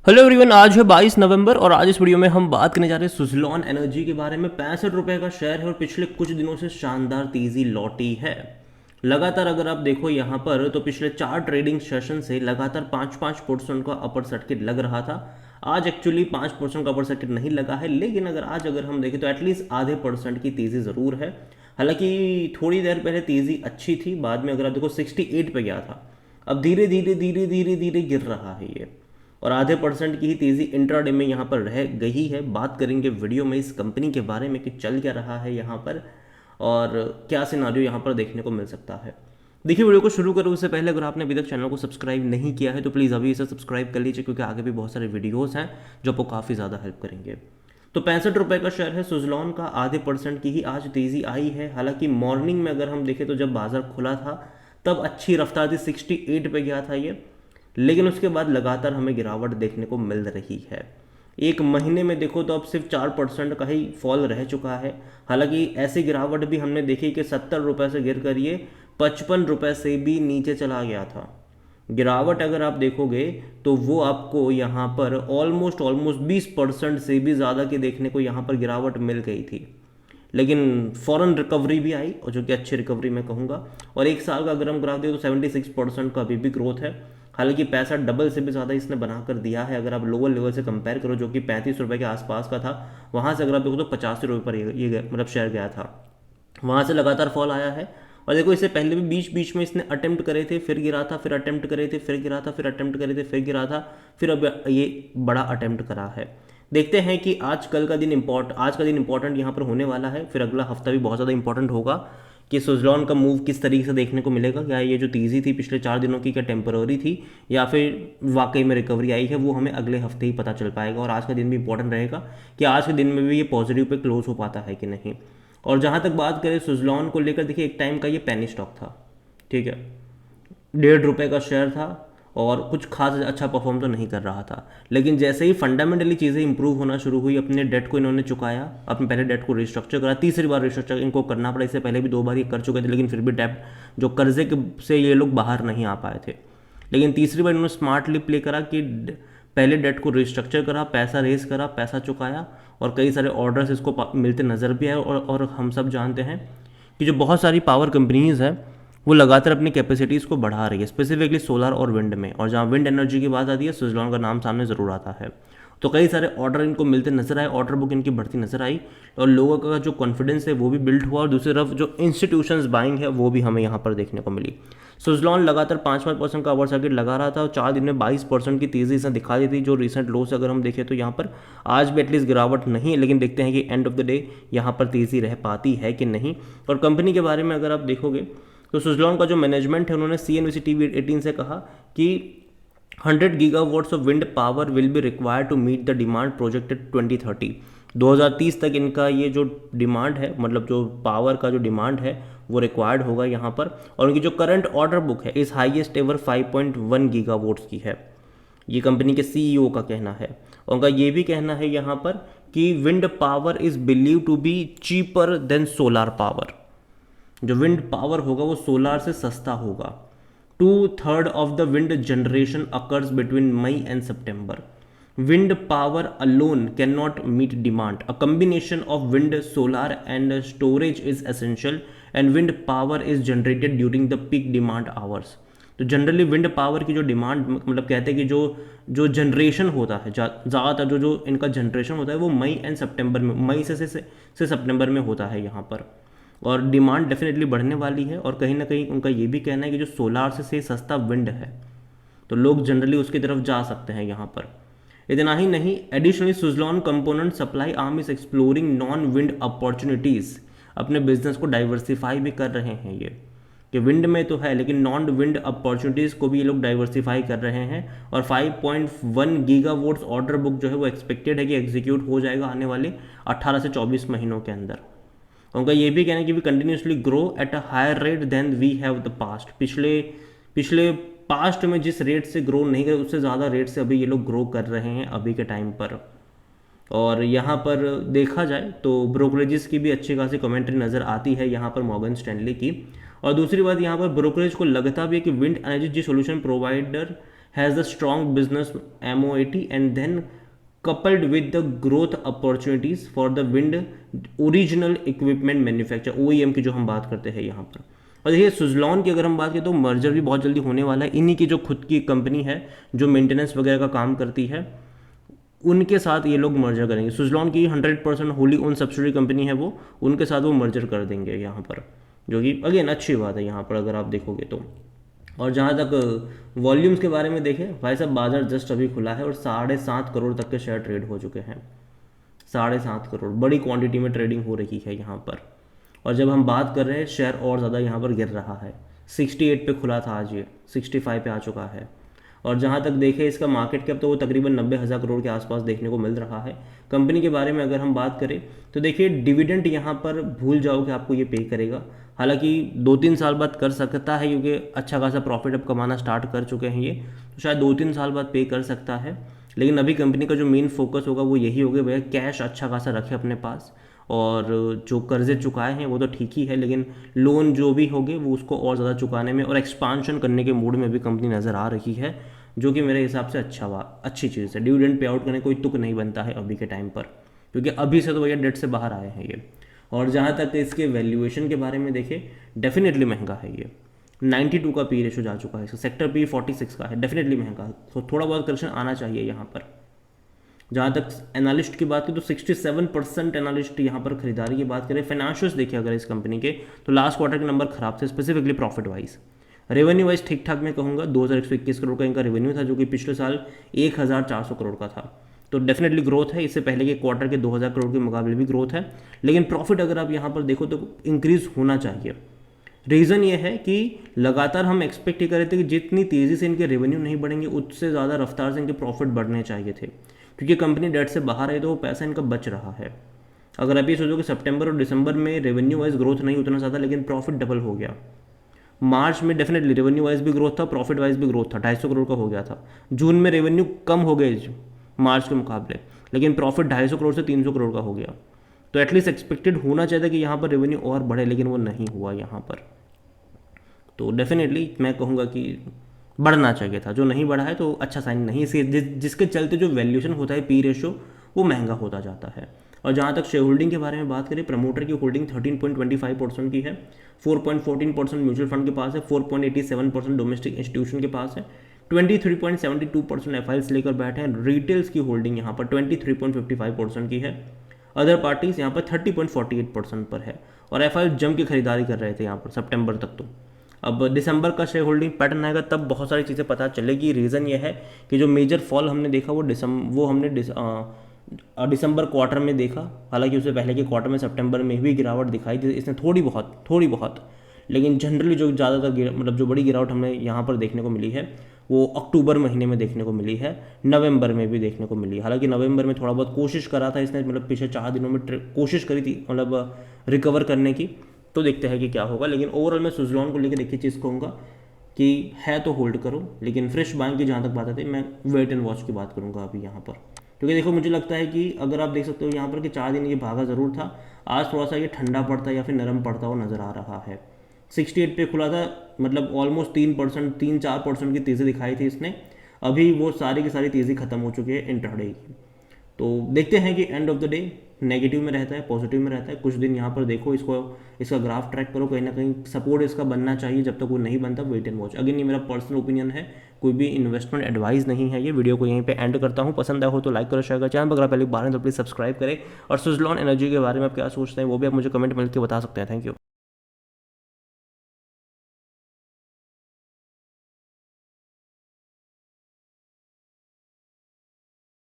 Hello everyone, आज है 22 नवंबर और आज इस वीडियो में हम बात करने जा रहे हैं सुज़लॉन एनर्जी के बारे में। 65 रुपये का शेयर है और पिछले कुछ दिनों से शानदार तेज़ी लौटी है। लगातार अगर आप देखो यहाँ पर तो पिछले 4 ट्रेडिंग सेशन से लगातार 5-5% का अपर सर्किट लग रहा था। आज एक्चुअली 5% का अपर सर्किट नहीं लगा है, लेकिन अगर हम देखें तो एटलीस्ट आधे परसेंट की तेज़ी ज़रूर है। हालांकि थोड़ी देर पहले तेज़ी अच्छी थी, बाद में अगर आप देखो 68 पे गया था। अब धीरे धीरे धीरे धीरे धीरे गिर रहा है ये, और आधे परसेंट की ही तेज़ी इंट्राडे में यहाँ पर रह गई है। बात करेंगे वीडियो में इस कंपनी के बारे में कि चल क्या रहा है यहाँ पर और क्या सिनारियो यहाँ पर देखने को मिल सकता है। देखिए, वीडियो को शुरू करूँ उससे पहले अगर आपने अभी तक चैनल को सब्सक्राइब नहीं किया है तो प्लीज़ अभी इसे सब्सक्राइब कर लीजिए, क्योंकि आगे भी बहुत सारे वीडियोज़ हैं जो आपको काफ़ी ज़्यादा हेल्प करेंगे। तो 65 रुपये का शेयर है सुज़लॉन का, आधे परसेंट की ही आज तेज़ी आई है। हालांकि मॉर्निंग में अगर हम देखें तो जब बाजार खुला था तब अच्छी रफ्तार थी, 68 पे गया था ये, लेकिन उसके बाद लगातार हमें गिरावट देखने को मिल रही है। एक महीने में देखो तो अब सिर्फ 4% का ही फॉल रह चुका है। हालांकि ऐसी गिरावट भी हमने देखी कि 70 रुपये से गिर कर ये 55 रुपये से भी नीचे चला गया था। गिरावट अगर आप देखोगे तो वो आपको यहाँ पर ऑलमोस्ट 20% से भी ज़्यादा की देखने को यहाँ पर गिरावट मिल गई थी। लेकिन फॉरेन रिकवरी भी आई, और जो कि अच्छी रिकवरी मैं कहूँगा। और एक साल का अगर हम ग्राफ दें तो 76% का अभी भी ग्रोथ है। हालांकि पैसा डबल से भी ज़्यादा इसने बनाकर दिया है। अगर आप लोअर लेवल से कंपेयर करो जो कि 35 रुपये के आसपास का था, वहाँ से अगर आप देखो तो 85 रुपये पर ये मतलब शेयर गया था। वहाँ से लगातार फॉल आया है। और देखो, इससे पहले भी बीच बीच में इसने अटेम्प्ट करे थे, फिर गिरा था, फिर अटेम्प्ट करे थे, फिर गिरा था, फिर अटेम्प्ट करे थे, फिर गिरा था, फिर अब ये बड़ा अटेम्प्ट करा है। देखते हैं कि आज का दिन इंपॉर्टेंट यहाँ पर होने वाला है। फिर अगला हफ्ता भी बहुत ज़्यादा इंपॉर्टेंट होगा कि सुज़लॉन का मूव किस तरीके से देखने को मिलेगा। क्या ये जो तेज़ी थी पिछले 4 दिनों की क्या टेम्पररी थी, या फिर वाकई में रिकवरी आई है, वो हमें अगले हफ्ते ही पता चल पाएगा। और आज का दिन भी इंपॉर्टेंट रहेगा कि आज के दिन में भी ये पॉजिटिव पे क्लोज हो पाता है कि नहीं। और जहाँ तक बात करें सुज़लॉन को लेकर, देखिए एक टाइम का ये पेनी स्टॉक था, ठीक है, 1.5 रुपये का शेयर था और कुछ खास अच्छा परफॉर्म तो नहीं कर रहा था। लेकिन जैसे ही फंडामेंटली चीज़ें इंप्रूव होना शुरू हुई, अपने डेट को इन्होंने चुकाया, अपने पहले डेट को रिस्ट्रक्चर करा, तीसरी बार रिस्ट्रक्चर इनको करना पड़ा। इससे पहले भी 2 बार ये कर चुके थे, लेकिन फिर भी डेट जो कर्जे से ये लोग बाहर नहीं आ पाए थे। लेकिन तीसरी बार इन्होंने स्मार्टली प्ले करा कि पहले डेट को रिस्ट्रक्चर करा, पैसा रेज करा, पैसा चुकाया, और कई सारे ऑर्डर्स इसको मिलते नज़र भी आए। और हम सब जानते हैं कि जो बहुत सारी पावर कंपनीज़ हैं वो लगातार अपनी कैपेसिटीज़ को बढ़ा रही है, स्पेसिफिकली सोलर और विंड में। और जहाँ विंड एनर्जी की बात आती है, सुज़लॉन का नाम सामने ज़रूर आता है। तो कई सारे ऑर्डर इनको मिलते नजर आए, ऑर्डर बुक इनकी बढ़ती नजर आई, और लोगों का जो कॉन्फिडेंस है वो भी बिल्ड हुआ। और दूसरी तरफ जो इंस्टीट्यूशंस बाइंग है वो भी हमें यहाँ पर देखने को मिली। सुज़लॉन लगातार 5-5% का ओवर सर्किट लगा रहा था और 4 दिन में 22% की तेज़ी इसने दिखा दी थी। जो रिसेंट लो से अगर हम देखें तो यहाँ पर आज भी एटलीस्ट गिरावट नहीं है, लेकिन देखते हैं कि एंड ऑफ द डे यहाँ पर तेज़ी रह पाती है कि नहीं। और कंपनी के बारे में अगर आप देखोगे तो सुज़लॉन का जो मैनेजमेंट है, उन्होंने CNBC TV18 से कहा कि 100 gigawatts of wind power will be required to meet the demand projected 2030। 2030 तक इनका ये जो डिमांड है, मतलब जो पावर का जो डिमांड है वो रिक्वायर्ड होगा यहाँ पर। और उनकी जो करंट ऑर्डर बुक है इस हाईएस्ट एवर 5.1 गीगावाट्स की है, ये कंपनी के CEO का कहना है। और उनका ये भी कहना है यहाँ पर कि wind power is believe to be cheaper than solar power. जो विंड पावर होगा वो सोलार से सस्ता होगा। 2/3 of the wind generation occurs between May and September. Wind power alone can not meet demand. A combination of wind, solar and storage is essential and wind power is generated during the peak demand hours. तो generally wind power की जो demand, मतलब कहते हैं कि जो generation होता है, ज़्यादातर जो इनका जनरेशन होता है वो मई एंड सितंबर में, मई से सितंबर में होता है यहाँ पर। और डिमांड डेफिनेटली बढ़ने वाली है। और कहीं ना कहीं उनका ये भी कहना है कि जो सोलार से सस्ता विंड है तो लोग जनरली उसकी तरफ जा सकते हैं यहाँ पर। इतना ही नहीं, additionally Suzlon component supply arm is exploring non wind opportunities. अपने बिजनेस को डाइवर्सिफाई भी कर रहे हैं ये, कि विंड में तो है लेकिन नॉन विंड अपॉर्चुनिटीज़ को भी ये लोग डाइवर्सिफाई कर रहे हैं। और 5.1 गीगावाट्स ऑर्डर बुक जो है वो एक्सपेक्टेड है कि एग्जीक्यूट हो जाएगा आने वाले 18 से 24 महीनों के अंदर। उनका ये भी कहना है कि we continuously grow at a higher rate than we have the past. पिछले पास्ट में जिस रेट से ग्रो नहीं करे उससे ज़्यादा रेट से अभी ये लोग ग्रो कर रहे हैं अभी के टाइम पर। और यहाँ पर देखा जाए तो ब्रोकरेजेस की भी अच्छी खासी कमेंट्री नज़र आती है यहाँ पर मॉर्गन स्टैनली की। और दूसरी बात, यहाँ पर ब्रोकरेज को लगता भी है कि wind energy solution provider has the strong business MOAT and then coupled with the growth opportunities for the wind original equipment manufacture OEM की जो हम बात करते हैं यहाँ पर। और देखिए सुजलॉन की अगर हम बात करें तो मर्जर भी बहुत जल्दी होने वाला है। इन्हीं की जो खुद की कंपनी है जो मेंटेनेंस वगैरह का काम करती है उनके साथ ये लोग मर्जर करेंगे। सुजलॉन की 100% होली ओन सब्सिडरी कंपनी है वो, उनके साथ वो मर्जर कर देंगे यहाँ पर, जो कि अगेन अच्छी बात है यहाँ पर अगर आप देखोगे तो। और जहाँ तक वॉल्यूम्स के बारे में देखें भाई साहब, बाजार जस्ट अभी खुला है और 7.5 करोड़ तक के शेयर ट्रेड हो चुके हैं। 7.5 करोड़ बड़ी क्वांटिटी में ट्रेडिंग हो रही है यहाँ पर। और जब हम बात कर रहे हैं शेयर और ज़्यादा यहाँ पर गिर रहा है। 68 पे खुला था, आज ये 65 पे आ चुका है। और जहाँ तक देखें इसका मार्केट कैप तो वो तकरीबन 90,000 करोड़ के आसपास देखने को मिल रहा है। कंपनी के बारे में अगर हम बात करें तो देखिए डिविडेंड यहाँ पर भूल जाओ कि आपको ये पे करेगा। हालांकि 2-3 साल बाद कर सकता है क्योंकि अच्छा खासा प्रॉफिट अब कमाना स्टार्ट कर चुके हैं ये, तो शायद 2-3 साल बाद पे कर सकता है। लेकिन अभी कंपनी का जो मेन फोकस होगा वो यही होगा भैया कैश अच्छा खासा रखे अपने पास, और जो कर्जे चुकाए हैं वो तो ठीक ही है, लेकिन लोन जो भी होंगे वो उसको और ज़्यादा चुकाने में और एक्सपांशन करने के मूड में भी कंपनी नज़र आ रही है, जो कि मेरे हिसाब से अच्छी चीज़ है। डिविडेंड पे आउट करने कोई तुक नहीं बनता है अभी के टाइम पर, क्योंकि अभी से तो भैया डेट से बाहर आए हैं ये। और जहाँ तक इसके वैल्यूएशन के बारे में देखें, डेफिनेटली महंगा है ये। 92 का पी रेशो जा चुका है, इसका सेक्टर पी 46 का है, डेफिनेटली महंगा है। तो थोड़ा बहुत करेक्शन आना चाहिए यहाँ पर। जहाँ तक एनालिस्ट की बात करें तो 67% एनालिस्ट यहाँ पर खरीदारी की बात करें। फाइनेंशियल्स देखिए अगर इस कंपनी के, तो लास्ट क्वार्टर के नंबर खराब थे, specifically profit wise. Revenue wise ठीक ठाक मैं कहूँगा, 2121 करोड़ का इनका रेवेन्यू था, जो कि पिछले साल 1400 करोड़ का था। तो डेफिनेटली ग्रोथ है, इससे पहले के क्वार्टर के 2000 करोड़ के मुकाबले भी ग्रोथ है। लेकिन प्रॉफिट अगर आप यहाँ पर देखो तो इंक्रीज होना चाहिए। रीज़न ये है कि लगातार हम एक्सपेक्ट ही कर रहे थे कि जितनी तेज़ी से इनके रेवेन्यू नहीं बढ़ेंगे उससे ज़्यादा रफ्तार से इनके प्रॉफिट बढ़ने चाहिए थे, क्योंकि कंपनी डेट से बाहर है तो वो पैसा इनका बच रहा है। अगर अभी सोचो कि सितंबर और दिसंबर में रेवेन्यू वाइज ग्रोथ नहीं उतना ज़्यादा, लेकिन प्रॉफिट डबल हो गया। मार्च में डेफिनेटली रेवेन्यू वाइज भी ग्रोथ था, प्रॉफिट वाइज भी ग्रोथ था, 250 करोड़ का हो गया था। जून में रेवेन्यू कम हो गए मार्च के मुकाबले, लेकिन प्रॉफिट 250 करोड़ से 300 करोड़ का हो गया। तो एटलीस्ट एक्सपेक्टेड होना चाहिए था कि यहाँ पर रेवेन्यू और बढ़े, लेकिन वो नहीं हुआ यहाँ पर। तो डेफिनेटली मैं कहूँगा कि बढ़ना चाहिए था, जो नहीं बढ़ा है तो अच्छा साइन नहीं। इसे जिसके चलते जो वैल्यूएशन होता है पी रेशो वो महंगा होता जाता है। और जहाँ तक शेयर होल्डिंग के बारे में बात करें, प्रमोटर की होल्डिंग 13.25% की है, 4.14% म्यूचुअल फंड के पास है, 4.87% डोमेस्टिक इंस्टीट्यूशन के पास है, 23.72% एफआईएल्स लेकर बैठे हैं। रिटेल्स की होल्डिंग यहाँ पर 23.55% की है। अदर पार्टीज यहाँ पर 30.48% पर है। और एफआईएल जम की खरीदारी कर रहे थे यहाँ पर सितंबर तक। तो अब दिसंबर का शेयर होल्डिंग पैटर्न आएगा तब बहुत सारी चीज़ें पता चलेगी। रीज़न ये है कि जो मेजर फॉल हमने देखा वो हमने दिसंबर क्वार्टर में देखा। हालांकि उससे पहले के क्वार्टर में सितंबर में भी गिरावट दिखाई थी, इसने थोड़ी बहुत, लेकिन जनरली जो ज़्यादातर मतलब जो बड़ी गिरावट हमें यहाँ पर देखने को मिली है वो अक्टूबर महीने में देखने को मिली है, नवंबर में भी देखने को मिली है। हालांकि नवंबर में थोड़ा बहुत कोशिश करा था इसने, मतलब पिछले 4 दिनों में कोशिश करी थी मतलब रिकवर करने की। तो देखते हैं कि क्या होगा। लेकिन ओवरऑल मैं सुजलॉन को लेकर देखिए चीज़ कहूँगा कि है तो होल्ड करो, लेकिन फ्रेश बाइंग की जहाँ तक बात आती है मैं वेट एंड वॉच की बात करूँगा अभी यहाँ पर। क्योंकि देखो मुझे लगता है कि अगर आप देख सकते हो यहाँ पर कि 4 दिन ये भागा ज़रूर था, आज थोड़ा सा ये ठंडा पड़ता या फिर नरम पड़ता हुआ नज़र आ रहा है। 68 पे खुला था, मतलब ऑलमोस्ट 3-4% की तेज़ी दिखाई थी इसने। अभी वो सारी की सारी तेज़ी खत्म हो चुकी है इंट्राडे की। तो देखते हैं कि end of the day negative में रहता है पॉजिटिव में रहता है। कुछ दिन यहाँ पर देखो इसका ग्राफ ट्रैक करो, कहीं ना कहीं सपोर्ट इसका बनना चाहिए। जब तक वो नहीं बनता वेट एंड वॉच। अगेन ये मेरा पर्सनल ओपिनियन है, कोई भी इन्वेस्टमेंट एडवाइस नहीं है। ये वीडियो को यहीं पे एंड करता हूँ। पसंद आया हो तो लाइक करो, शेयर करो। चैनल पर अगर पहले बार तो प्लीज़ सब्सक्राइब करें। और सुजलॉन एनर्जी के बारे में आप क्या सोचते हैं वो भी आप मुझे कमेंट में लिख के बता सकते हैं। Thank you.